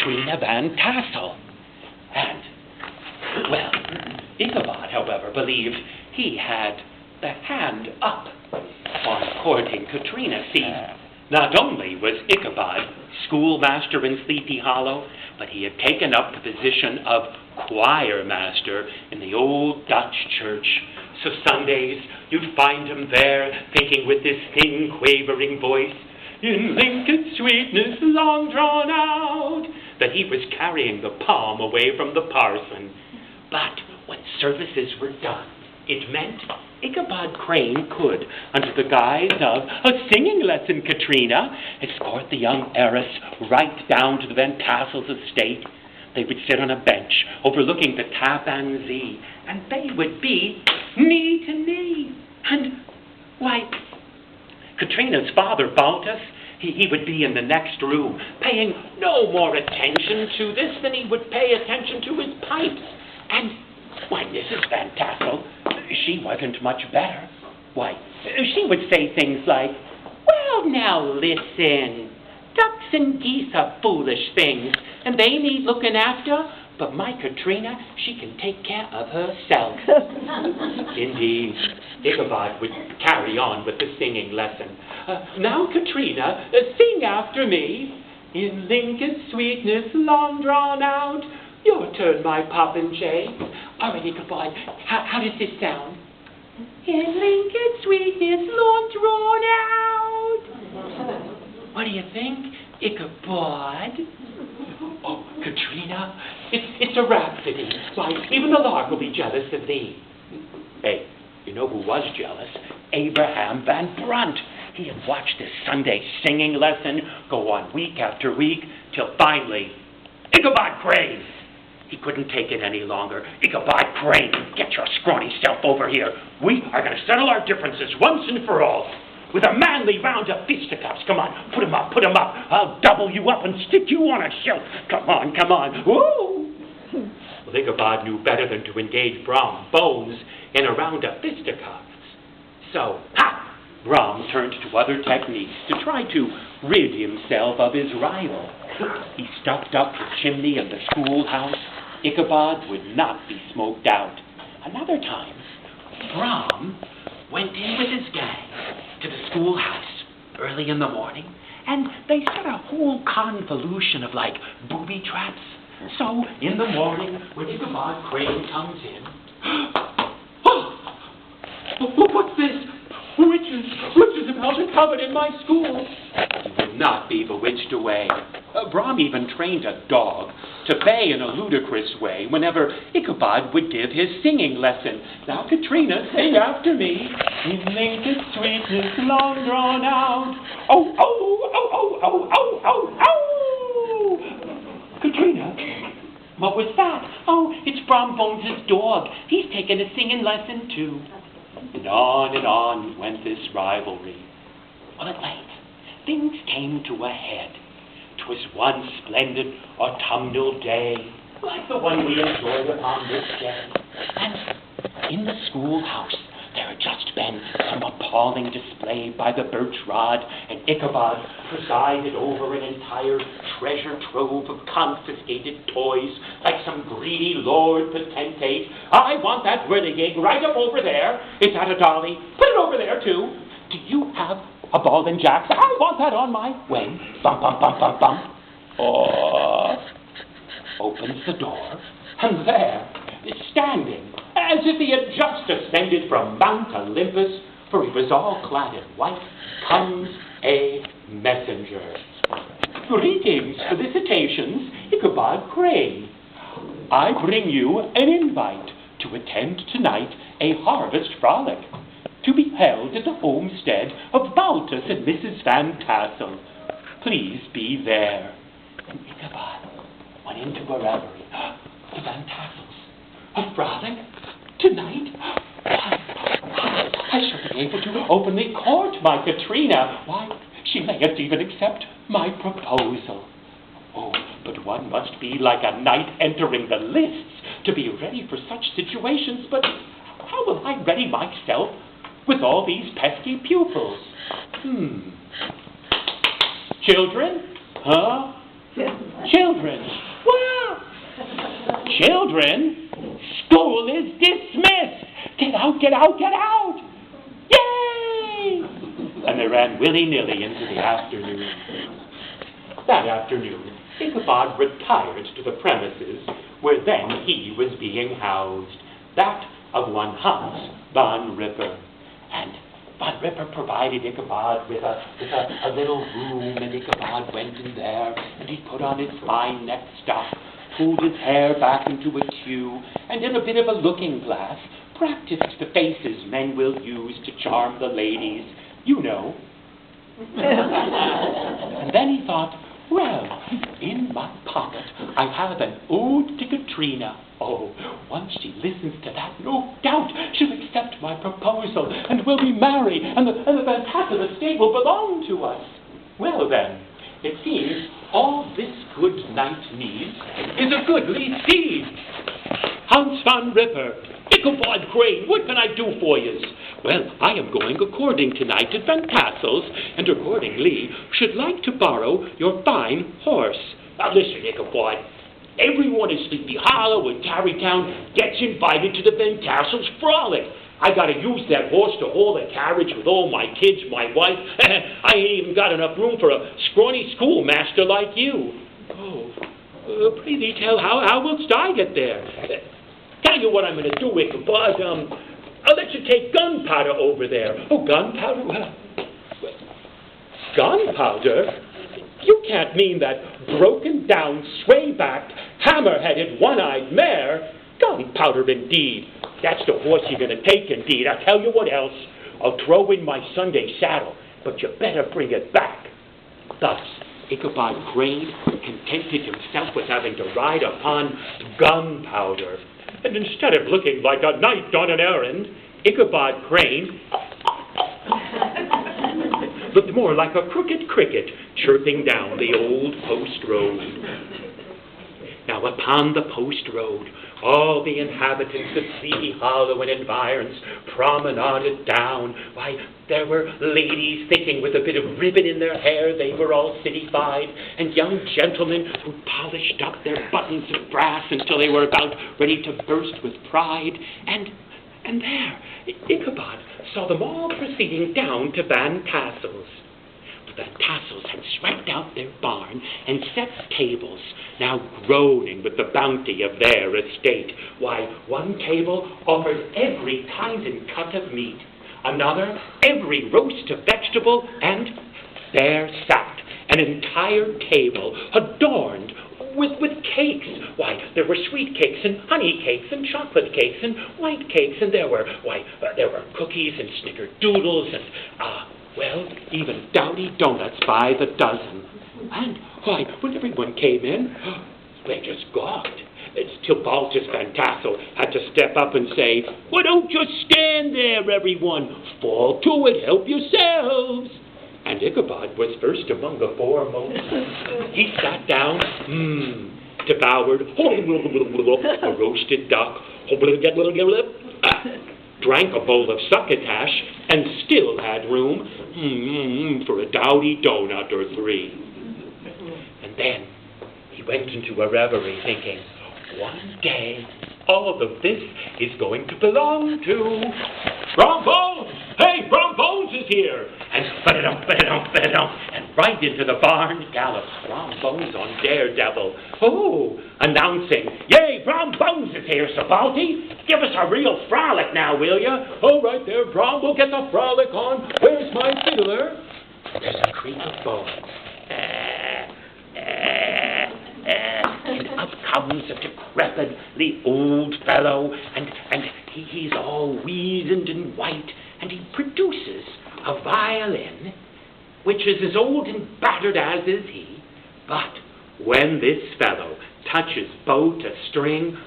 Katrina Van Tassel. And, well, Ichabod, however, believed he had the hand up on courting Katrina. See, not only was Ichabod schoolmaster in Sleepy Hollow, but he had taken up the position of choir master in the old Dutch church. So Sundays, you'd find him there, thinking with this thin, quavering voice, in Lincoln's sweetness long drawn out, that he was carrying the palm away from the parson. But when services were done, it meant Ichabod Crane could, under the guise of a singing lesson, Katrina, escort the young heiress right down to the Van Tassel's estate. They would sit on a bench overlooking the Tappan Zee, and they would be knee to knee. And, why, Katrina's father, Baltus, he would be in the next room, paying no more attention to this than he would pay attention to his pipes. And, why, Mrs. Van Tassel, she wasn't much better. Why, she would say things like, well, now listen, ducks and geese are foolish things, and they need looking after, but my Katrina, she can take care of herself. Indeed, Ichabod would carry on with the singing lesson. Now, Katrina, sing after me. In Lincoln's sweetness long drawn out. Your turn, my popinjay. All right, Ichabod, how does this sound? In Lincoln's sweetness long drawn out. What do you think, Ichabod? Oh, Katrina, it's a rhapsody. Why, even the lark will be jealous of thee. Hey, you know who was jealous? Abraham Van Brunt. He had watched this Sunday singing lesson go on week after week, till finally, Ichabod Crane! He couldn't take it any longer. Ichabod Crane, get your scrawny self over here. We are going to settle our differences once and for all. With a manly round of fisticuffs. Come on, put 'em up, put 'em up. I'll double you up and stick you on a shelf. Come on, come on. Woo! Well, Ichabod knew better than to engage Brom Bones in a round of fisticuffs. So, Brom turned to other techniques to try to rid himself of his rival. He stuffed up the chimney of the schoolhouse. Ichabod would not be smoked out. Another time, Brom went in with his gang to the schoolhouse early in the morning, and they set a whole convolution of, like, booby traps. So, in the morning, when Ichabod Crane comes in, what's this? Witches have held a coven in my school. He would not be bewitched away. Brom even trained a dog to bay in a ludicrous way whenever Ichabod would give his singing lesson. Now, Katrina, sing after me. In Lincoln's sweetness long drawn out. Oh, oh, oh, oh, oh, oh, oh, oh. Katrina, what was that? Oh, it's Brom Bones' dog. He's taken a singing lesson, too. And on went this rivalry. Well, at length, things came to a head. 'Twas one splendid autumnal day, like the one we enjoyed upon this day. And in the schoolhouse, there had just been some appalling display by the birch rod, and Ichabod presided over an entire treasure trove of confiscated toys, like some greedy lord potentate. I want that whirligig right up over there. It's at a dolly. Put it over there, too. Do you have a ball and jacks? I want that on my way. Bump, bump, bump, bump, bump. Oh, opens the door, and there, standing, as if he had just ascended from Mount Olympus, for he was all clad in white, comes a messenger. Greetings, felicitations, Ichabod Crane. I bring you an invite to attend tonight a harvest frolic, to be held at the homestead of Baltus and Mrs. Van Tassel. Please be there. And Ichabod went into a reverie. The Van Tassels. A frolic? Tonight? I shall be able to openly court my Katrina. Why, she mayn't even accept my proposal. Oh, but one must be like a knight entering the lists to be ready for such situations. But how will I ready myself with all these pesky pupils? Children? Huh? Children, what? Children, school is dismissed. Get out, get out, get out. Yay! And they ran willy-nilly into the afternoon. That afternoon, Ichabod retired to the premises where then he was being housed, that of one Hans Von Ripper. And Von Ripper provided Ichabod with a little room, and Ichabod went in there, and he put on his fine neck stuff, pulled his hair back into a queue, and in a bit of a looking-glass, practiced the faces men will use to charm the ladies, you know. And then he thought, well, in my pocket I have an ode to Katrina. Oh, once she listens to that, no doubt she'll accept my proposal, and we'll be married, and the fantastic estate will belong to us. Well then, it seems all this good knight needs is a goodly steed. Hans Von Ripper, Ichabod Crane, what can I do for yous? Well, I am going according tonight to Van Tassel's, and accordingly should like to borrow your fine horse. Now listen, Ichabod, everyone in Sleepy Hollow and Tarrytown gets invited to the Van Tassel's frolic. I gotta use that horse to haul a carriage with all my kids, my wife. I ain't even got enough room for a scrawny schoolmaster like you. Oh, prithee tell, how wilt I get there? Tell you what I'm going to do, Ichabod. I'll let you take gunpowder over there. Oh, gunpowder? Gunpowder? You can't mean that broken-down, sway-backed, hammer-headed, one-eyed mare. Gunpowder, indeed. That's the horse you're going to take, indeed. I'll tell you what else. I'll throw in my Sunday saddle, but you better bring it back. Thus, Ichabod Crane contented himself with having to ride upon gunpowder. And instead of looking like a knight on an errand, Ichabod Crane looked more like a crooked cricket chirping down the old post road. Now upon the post road, all the inhabitants of Sleepy Hollow and environs promenaded down. Why, there were ladies thinking with a bit of ribbon in their hair they were all citified, and young gentlemen who polished up their buttons of brass until they were about ready to burst with pride. And there, Ichabod saw them all proceeding down to Van Tassel's. The Van Tassels had swept out their barn and set tables, now groaning with the bounty of their estate. Why, one table offered every kind and cut of meat, another every roast of vegetable, and there sat an entire table adorned with cakes. Why, there were sweet cakes and honey cakes and chocolate cakes and white cakes, and there were cookies and snickerdoodles and, well, even dowdy donuts by the dozen. And, why, when everyone came in, they just gawked. Till Baltus Van Tassel had to step up and say, "Well, don't just stand there, everyone. Fall to it, help yourselves." And Ichabod was first among the foremost. He sat down, devoured a roasted duck, drank a bowl of succotash, and still had room for a dowdy donut or three. And then he went into a reverie thinking, one day all of this is going to belong to Brom Bones! Hey, Brom Bones is here! And and right into the barn galloped Brom Bones on Daredevil. Oh, announcing, "Yay, Brom Bones is here, Sabalti! Give us a real frolic now, will ya?" "Oh, right there, Brom, we'll get the frolic on. Where's my fiddler?" There's a creak of bones. And up comes a decrepitly old fellow, and he's all weazened and white, and he produces a violin, which is as old and battered as is he. But when this fellow touches bow to string,